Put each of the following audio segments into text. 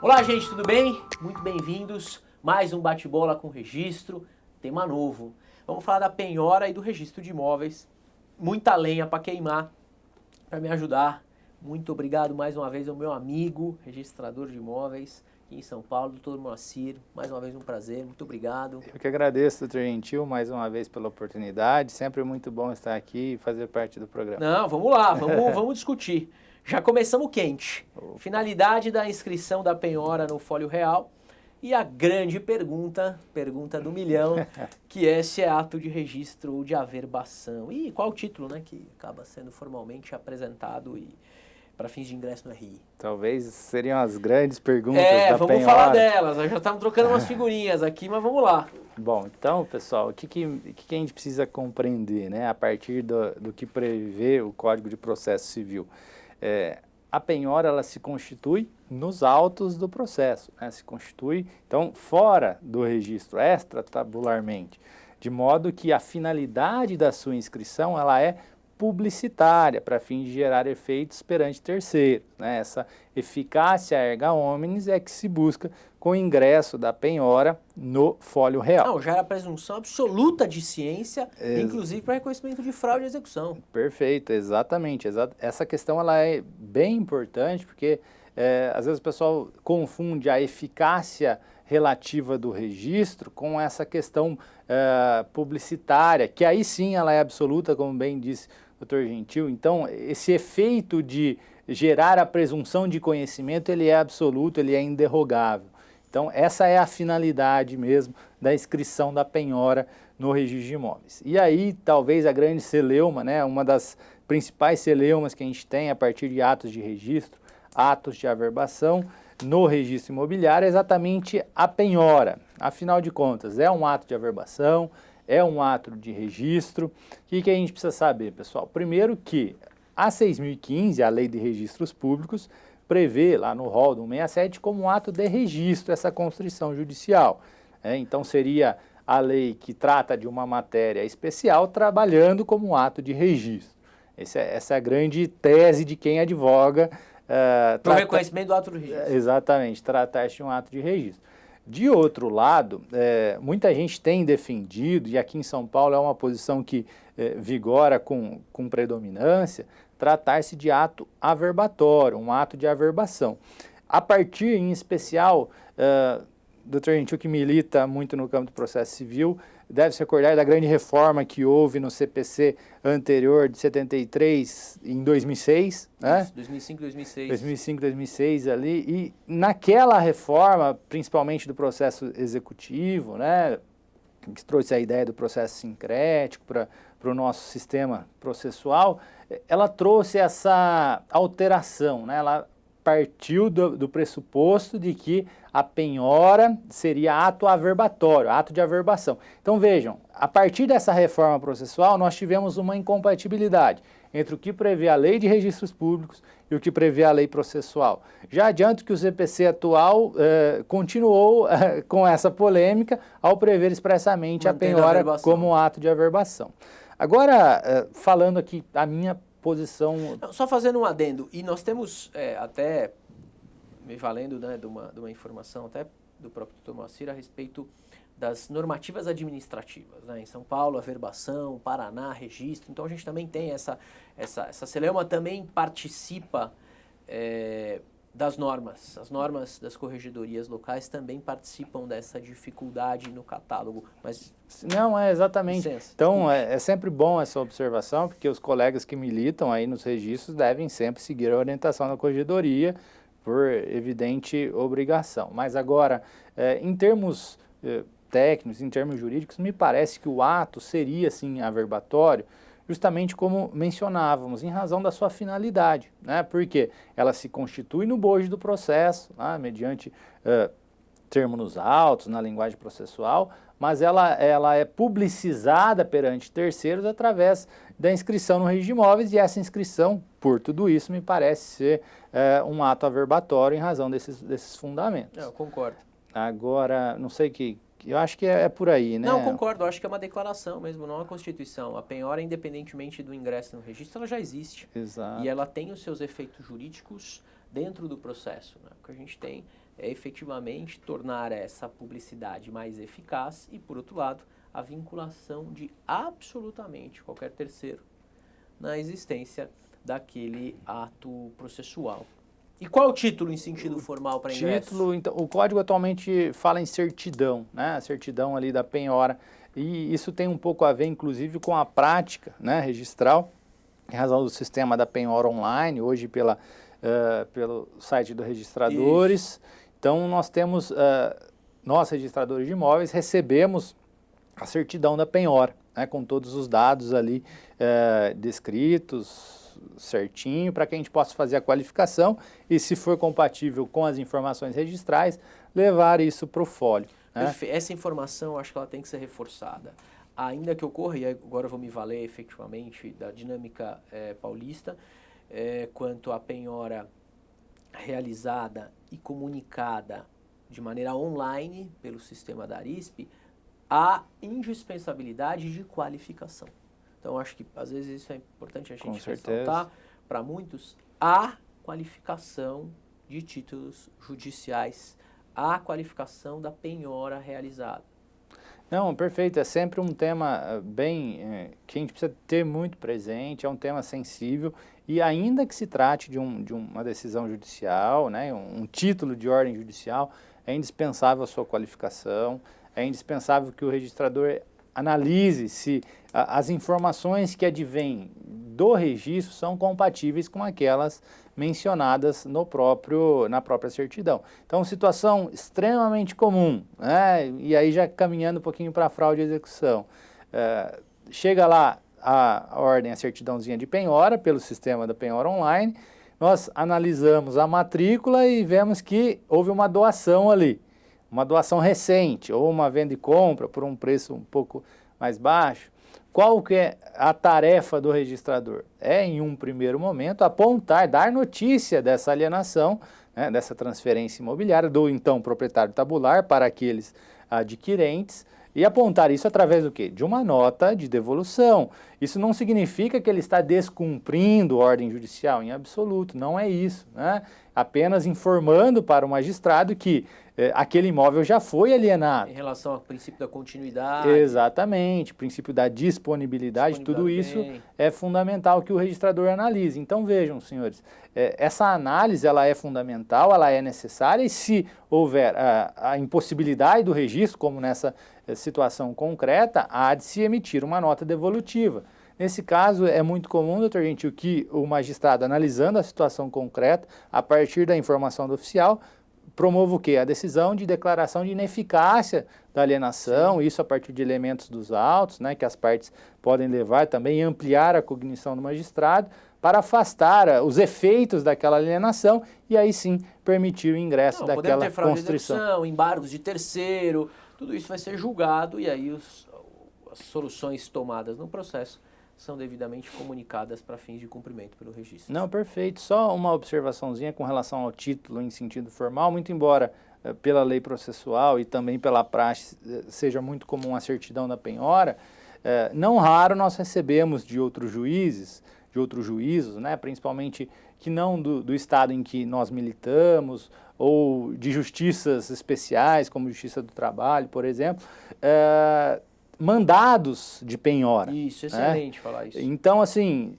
Olá, gente, tudo bem? Muito bem-vindos. Mais um bate-bola com registro, tema novo. Vamos falar da penhora e do registro de imóveis. Muita lenha para queimar, para me ajudar. Muito obrigado mais uma vez ao meu amigo, registrador de imóveis aqui em São Paulo, doutor Moacir. Mais uma vez um prazer, muito obrigado. Eu que agradeço, doutor Gentil, mais uma vez pela oportunidade. Sempre muito bom estar aqui e fazer parte do programa. Não, vamos lá, vamos discutir. Já começamos quente. Finalidade da inscrição da penhora no Folio Real. E a grande pergunta do milhão, que é se é ato de registro ou de averbação. E qual o título, né, que acaba sendo formalmente apresentado e para fins de ingresso no RI. Talvez seriam as grandes perguntas da vamos penhora. falar delas. Nós já estamos trocando umas figurinhas aqui, mas vamos lá. Bom, então, pessoal, o que a gente precisa compreender, né, a partir do que prevê o Código de Processo Civil? A penhora, ela se constitui nos autos do processo, né? Se constitui, então, fora do registro extratabularmente, de modo que a finalidade da sua inscrição, ela é publicitária, para fim de gerar efeitos perante terceiros, né? Essa eficácia erga omnes é que se busca com o ingresso da penhora no Folio Real. Não, gera presunção absoluta de ciência, inclusive para reconhecimento de fraude e execução. Perfeito, exatamente. Essa questão ela é bem importante, porque às vezes o pessoal confunde a eficácia relativa do registro com essa questão publicitária, que aí sim ela é absoluta, como bem disse o Dr. Gentil. Então, esse efeito de gerar a presunção de conhecimento, ele é absoluto, ele é inderrogável. Então, essa é a finalidade mesmo da inscrição da penhora no registro de imóveis. E aí, talvez a grande celeuma, né, uma das principais celeumas que a gente tem a partir de atos de registro, atos de averbação no registro imobiliário, é exatamente a penhora. Afinal de contas, é um ato de averbação, é um ato de registro. O que a gente precisa saber, pessoal? Primeiro que a 6.015, a Lei de Registros Públicos, prevê lá no rol do 167 como um ato de registro essa constrição judicial. Então seria a lei que trata de uma matéria especial trabalhando como um ato de registro. Essa é a grande tese de quem advoga. Para o reconhecimento do ato do registro. Exatamente, tratar-se de um ato de registro. De outro lado, muita gente tem defendido, e aqui em São Paulo é uma posição que vigora com predominância, tratar-se de ato averbatório, um ato de averbação. A partir, em especial, Dr. Gentil, que milita muito no campo do processo civil, deve se recordar da grande reforma que houve no CPC anterior de 73 em 2006, né? Isso, 2005, 2006. 2005, 2006 ali, e naquela reforma, principalmente do processo executivo, né, que trouxe a ideia do processo sincrético para o nosso sistema processual, ela trouxe essa alteração, né? Ela partiu do pressuposto de que a penhora seria ato averbatório, ato de averbação. Então vejam, a partir dessa reforma processual nós tivemos uma incompatibilidade entre o que prevê a Lei de Registros Públicos e o que prevê a Lei Processual. Já adianto que o CPC atual continuou com essa polêmica ao prever expressamente mantendo a penhora como ato de averbação. Agora, falando aqui a minha posição... Só fazendo um adendo, e nós temos até, me valendo, né, de uma informação até do próprio Dr. Moacir a respeito das normativas administrativas, né? Em São Paulo, averbação, Paraná, registro, então a gente também tem essa celeuma também participa das normas. As normas das corregedorias locais também participam dessa dificuldade no catálogo, mas... Não, exatamente. Licença, então, é sempre bom essa observação, porque os colegas que militam aí nos registros devem sempre seguir a orientação da corregedoria por evidente obrigação. Mas agora, em termos técnicos, em termos jurídicos, me parece que o ato seria, sim, averbatório, justamente como mencionávamos, em razão da sua finalidade, né? Porque ela se constitui no bojo do processo, né? Mediante termo nos autos, na linguagem processual, mas ela é publicizada perante terceiros através da inscrição no registro de imóveis, e essa inscrição, por tudo isso, me parece ser um ato averbatório em razão desses fundamentos. Eu concordo. Agora, não sei eu acho que é por aí, né? Não, concordo, eu acho que é uma declaração mesmo, não uma constituição. A penhora, independentemente do ingresso no registro, ela já existe. Exato. E ela tem os seus efeitos jurídicos dentro do processo, né? O que a gente tem é efetivamente tornar essa publicidade mais eficaz e, por outro lado, a vinculação de absolutamente qualquer terceiro na existência daquele ato processual. E qual é o título em sentido formal para ingresso? Título, então, o código atualmente fala em certidão, né? A certidão ali da penhora. E isso tem um pouco a ver, inclusive, com a prática, né, registral, em razão do sistema da penhora online, hoje pelo site do Registradores. Isso. Então, nós temos, nós, registradores de imóveis, recebemos a certidão da penhora, né, com todos os dados ali descritos, certinho, para que a gente possa fazer a qualificação e, se for compatível com as informações registrais, levar isso para o folio. Né? Essa informação, acho que ela tem que ser reforçada. Ainda que ocorra, e agora eu vou me valer efetivamente da dinâmica paulista, quanto à penhora realizada e comunicada de maneira online pelo sistema da Arisp, há indispensabilidade de qualificação. Então, acho que às vezes isso é importante a gente ressaltar. Para muitos, há qualificação de títulos judiciais, há qualificação da penhora realizada. Não, perfeito. É sempre um tema que a gente precisa ter muito presente, é um tema sensível e ainda que se trate de uma decisão judicial, né, um título de ordem judicial, é indispensável a sua qualificação, é indispensável que o registrador analise se as informações que advêm do registro são compatíveis com aquelas mencionadas na própria certidão. Então, situação extremamente comum, né? E aí já caminhando um pouquinho para a fraude e execução. Chega lá a ordem, a certidãozinha de penhora, pelo sistema da penhora online, nós analisamos a matrícula e vemos que houve uma doação ali, uma doação recente, ou uma venda e compra por um preço um pouco mais baixo. Qual que é a tarefa do registrador? É, em um primeiro momento, apontar, dar notícia dessa alienação, né, dessa transferência imobiliária, do então proprietário tabular para aqueles adquirentes, e apontar isso através do quê? De uma nota de devolução. Isso não significa que ele está descumprindo ordem judicial, em absoluto, não é isso, né? Apenas informando para o magistrado que aquele imóvel já foi alienado. Em relação ao princípio da continuidade. Exatamente, princípio da disponibilidade, tudo isso é fundamental que o registrador analise. Então vejam, senhores, essa análise ela é fundamental, ela é necessária e se houver a impossibilidade do registro, como nessa situação concreta, há de se emitir uma nota devolutiva. Nesse caso, é muito comum, doutor Gentil, que o magistrado, analisando a situação concreta, a partir da informação do oficial, promova o quê? A decisão de declaração de ineficácia da alienação, isso a partir de elementos dos autos, né, que as partes podem levar também, ampliar a cognição do magistrado, para afastar os efeitos daquela alienação e aí sim permitir o ingresso daquela constrição. Execução, embargos de terceiro, tudo isso vai ser julgado e aí as soluções tomadas no processo são devidamente comunicadas para fins de cumprimento pelo registro. Não, perfeito. Só uma observaçãozinha com relação ao título em sentido formal, muito embora pela lei processual e também pela praxe seja muito comum a certidão da penhora, não raro nós recebemos de outros juízes, de outros juízos, né, principalmente que não do estado em que nós militamos, ou de justiças especiais, como Justiça do Trabalho, por exemplo, mandados de penhora. Isso, excelente falar isso. Então, assim,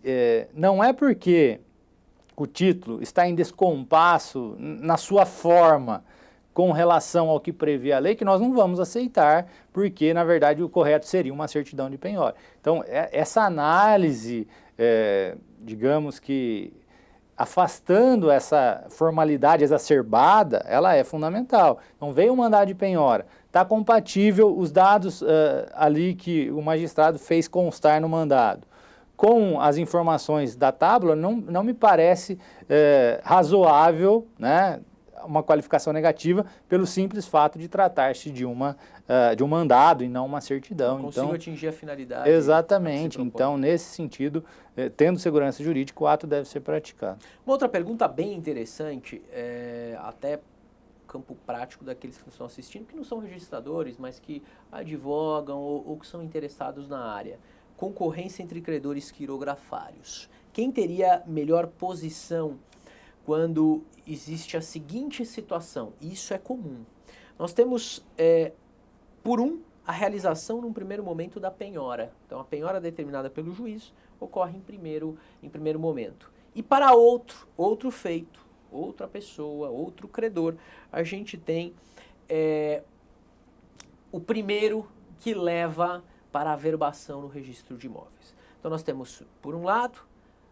não é porque o título está em descompasso na sua forma com relação ao que prevê a lei, que nós não vamos aceitar, porque, na verdade, o correto seria uma certidão de penhora. Então, essa análise, digamos que afastando essa formalidade exacerbada, ela é fundamental. Então, veio o mandado de penhora, está compatível os dados ali que o magistrado fez constar no mandado. Com as informações da tábula, não me parece razoável, né, uma qualificação negativa pelo simples fato de tratar-se de um mandado e não uma certidão. Não consigo atingir a finalidade. Exatamente. Então, nesse sentido, tendo segurança jurídica, o ato deve ser praticado. Uma outra pergunta bem interessante, até campo prático daqueles que estão assistindo, que não são registradores, mas que advogam ou que são interessados na área. Concorrência entre credores quirografários. Quem teria melhor posição quando existe a seguinte situação, e isso é comum. Nós temos, a realização num primeiro momento da penhora. Então, a penhora determinada pelo juiz ocorre em primeiro momento. E para outro feito, outra pessoa, outro credor, a gente tem o primeiro que leva para a averbação no registro de imóveis. Então, nós temos, por um lado,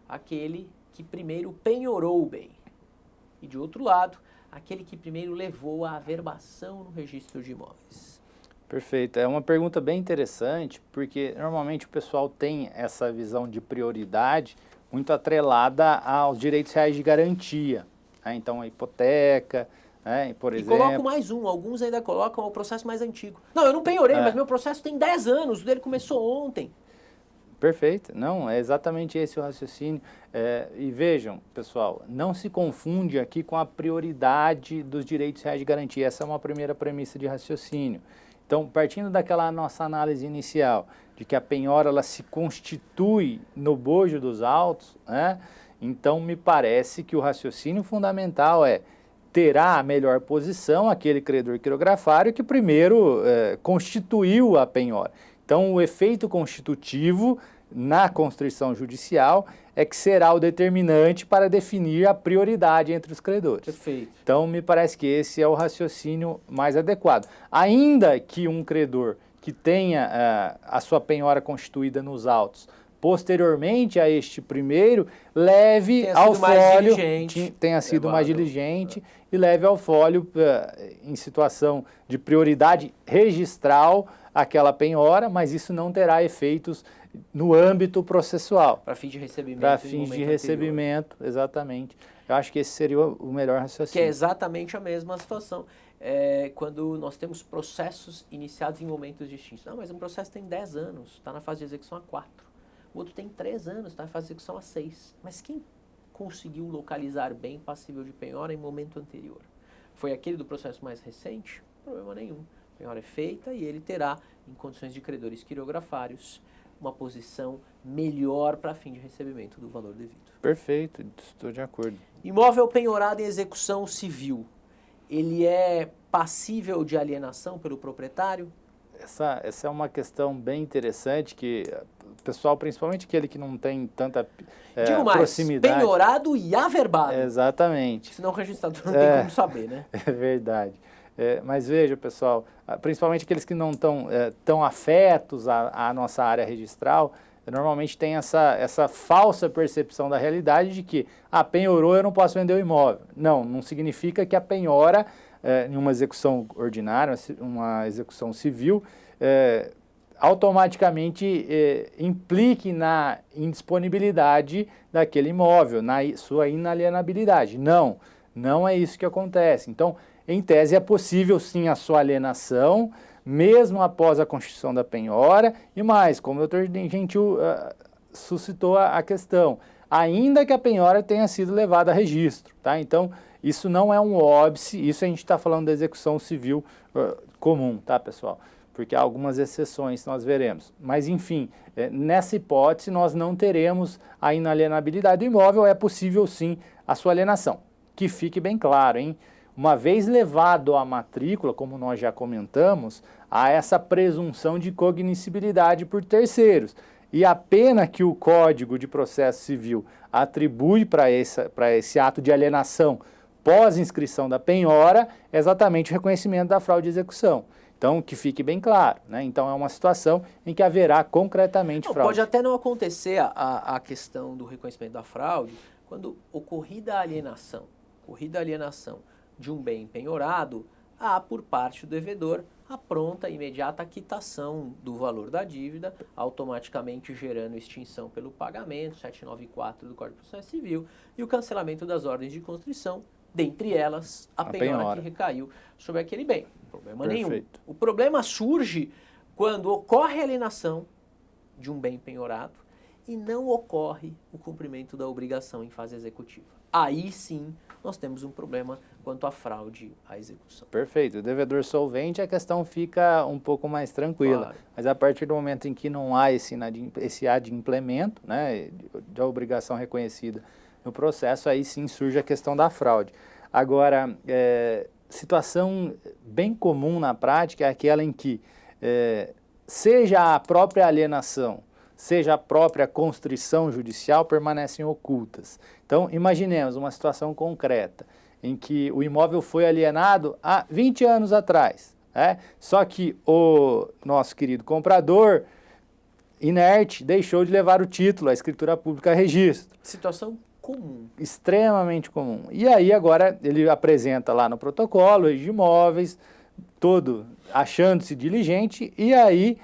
aquele que primeiro penhorou o bem. E, de outro lado, aquele que primeiro levou a averbação no registro de imóveis. Perfeito. É uma pergunta bem interessante, porque normalmente o pessoal tem essa visão de prioridade muito atrelada aos direitos reais de garantia. Né? Então, a hipoteca, né? Por exemplo... E coloco mais alguns ainda colocam o processo mais antigo. Não, eu não penhorei, mas meu processo tem 10 anos, o dele começou ontem. Perfeito. Não, é exatamente esse o raciocínio. E vejam, pessoal, não se confunde aqui com a prioridade dos direitos reais de garantia. Essa é uma primeira premissa de raciocínio. Então, partindo daquela nossa análise inicial, de que a penhora ela se constitui no bojo dos autos, né? Então me parece que o raciocínio fundamental terá a melhor posição aquele credor quirografário que primeiro constituiu a penhora. Então, o efeito constitutivo na constrição judicial é que será o determinante para definir a prioridade entre os credores. Perfeito. Então, me parece que esse é o raciocínio mais adequado. Ainda que um credor que tenha a sua penhora constituída nos autos, posteriormente a este primeiro, leve ao fólio, tenha sido mais diligente e leve ao fólio em situação de prioridade registral aquela penhora, mas isso não terá efeitos no âmbito processual. Para fins de recebimento. Para fins de recebimento, exatamente. Eu acho que esse seria o melhor raciocínio. Que é exatamente a mesma situação. Quando nós temos processos iniciados em momentos distintos. Não, mas um processo tem 10 anos, está na fase de execução há 4. O outro tem 3 anos, está na fase de execução há 6. Mas quem conseguiu localizar bem passível de penhora em momento anterior? Foi aquele do processo mais recente? Problema nenhum. A penhora é feita e ele terá, em condições de credores quirografários, uma posição melhor para fim de recebimento do valor devido. Perfeito, estou de acordo. Imóvel penhorado em execução civil, ele é passível de alienação pelo proprietário? Essa é uma questão bem interessante que o pessoal, principalmente aquele que não tem tanta Digo mais, proximidade... penhorado e averbado. Exatamente. Senão o registrador não tem como saber, né? É verdade. Mas veja, pessoal, principalmente aqueles que não estão tão afetos à nossa área registral, normalmente tem essa falsa percepção da realidade de que, penhorou, eu não posso vender o imóvel. Não significa que a penhora, em uma execução ordinária, uma execução civil, automaticamente implique na indisponibilidade daquele imóvel, na sua inalienabilidade. Não é isso que acontece. Então, em tese, é possível sim a sua alienação, mesmo após a constituição da penhora, e mais, como o doutor Gentil suscitou a questão, ainda que a penhora tenha sido levada a registro, tá? Então, isso não é um óbice, isso a gente está falando da execução civil comum, tá, pessoal? Porque há algumas exceções nós veremos. Mas, enfim, nessa hipótese, nós não teremos a inalienabilidade do imóvel, é possível sim a sua alienação. Que fique bem claro, hein? Uma vez levado à matrícula, como nós já comentamos, há essa presunção de cognoscibilidade por terceiros. E a pena que o Código de Processo Civil atribui para esse ato de alienação pós-inscrição da penhora é exatamente o reconhecimento da fraude de execução. Então, que fique bem claro, né? Então, é uma situação em que haverá concretamente fraude. Pode até não acontecer a questão do reconhecimento da fraude quando ocorrida a alienação de um bem penhorado, há por parte do devedor a pronta e imediata quitação do valor da dívida, automaticamente gerando extinção pelo pagamento, 794 do Código de Processo Civil, e o cancelamento das ordens de constrição, dentre elas a penhora que recaiu sobre aquele bem. Problema nenhum. O problema surge quando ocorre a alienação de um bem penhorado e não ocorre o cumprimento da obrigação em fase executiva. Aí sim nós temos um problema quanto à fraude à execução. Perfeito. O devedor solvente, a questão fica um pouco mais tranquila. Claro. Mas a partir do momento em que não há esse adimplemento, né, da obrigação reconhecida no processo, aí sim surge a questão da fraude. Agora, situação bem comum na prática é aquela em que, seja a própria alienação, seja a própria constrição judicial, permanecem ocultas. Então, imaginemos uma situação concreta, em que o imóvel foi alienado há 20 anos atrás, né? Só que o nosso querido comprador, inerte, deixou de levar o título, a escritura pública a registro. Situação comum. Extremamente comum. E aí agora ele apresenta lá no protocolo, registro de imóveis, todo achando-se diligente, e aí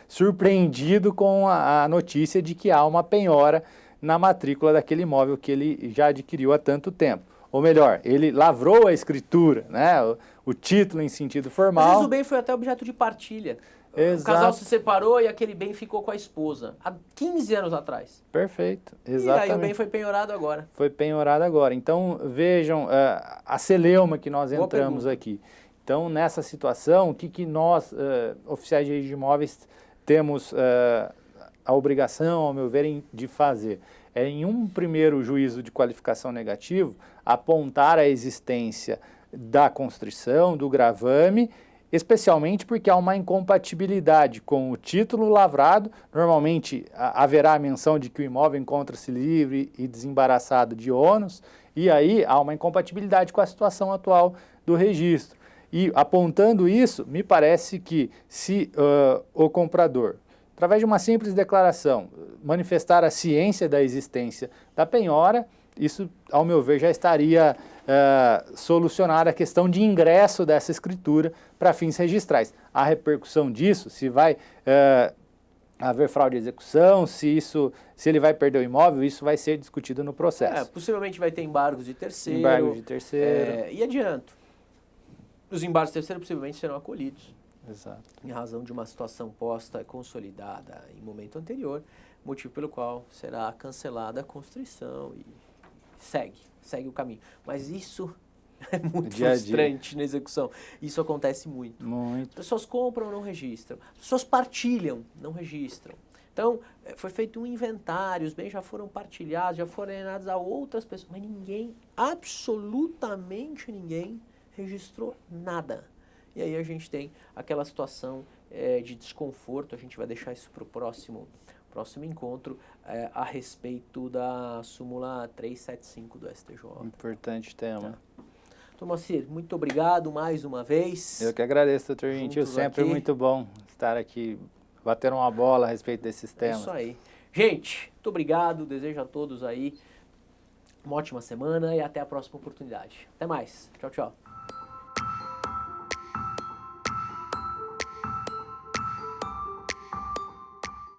surpreendido com a notícia de que há uma penhora na matrícula daquele imóvel que ele já adquiriu há tanto tempo. Ou melhor, ele lavrou a escritura, né? O título em sentido formal. Às vezes o bem foi até objeto de partilha. Exato. O casal se separou e aquele bem ficou com a esposa, há 15 anos atrás. Perfeito, exatamente. E aí o bem foi penhorado agora. Foi penhorado agora. Então, vejam a celeuma que nós Boa entramos pergunta. aqui. Então, nessa situação, o que nós, oficiais de registro de imóveis, temos a obrigação, ao meu ver, de fazer? É, em um primeiro juízo de qualificação negativo, apontar a existência da constrição, do gravame, especialmente porque há uma incompatibilidade com o título lavrado. Normalmente haverá a menção de que o imóvel encontra-se livre e desembaraçado de ônus, e aí há uma incompatibilidade com a situação atual do registro. E apontando isso, me parece que se o comprador, através de uma simples declaração, manifestar a ciência da existência da penhora, isso, ao meu ver, já estaria solucionada a questão de ingresso dessa escritura para fins registrais. A repercussão disso, se vai haver fraude de execução, se ele vai perder o imóvel, isso vai ser discutido no processo. Possivelmente vai ter embargos de terceiro. Embargos de terceiro. E adianto, os embargos de terceiro possivelmente serão acolhidos. Exato. Em razão de uma situação posta consolidada em momento anterior, motivo pelo qual será cancelada a constrição e segue o caminho. Mas isso é muito frustrante na execução. Isso acontece muito. Muito. As pessoas compram, não registram. As pessoas partilham, não registram. Então, foi feito um inventário, os bens já foram partilhados, já foram alienados a outras pessoas, mas ninguém, absolutamente ninguém, registrou nada. E aí a gente tem aquela situação de desconforto, a gente vai deixar isso para o próximo encontro, a respeito da súmula 375 do STJ. Importante tema. Moacir, muito obrigado mais uma vez. Eu que agradeço, doutor Gentil, sempre muito bom estar aqui, bater uma bola a respeito desses temas. É isso aí. Gente, muito obrigado, desejo a todos aí uma ótima semana e até a próxima oportunidade. Até mais. Tchau, tchau.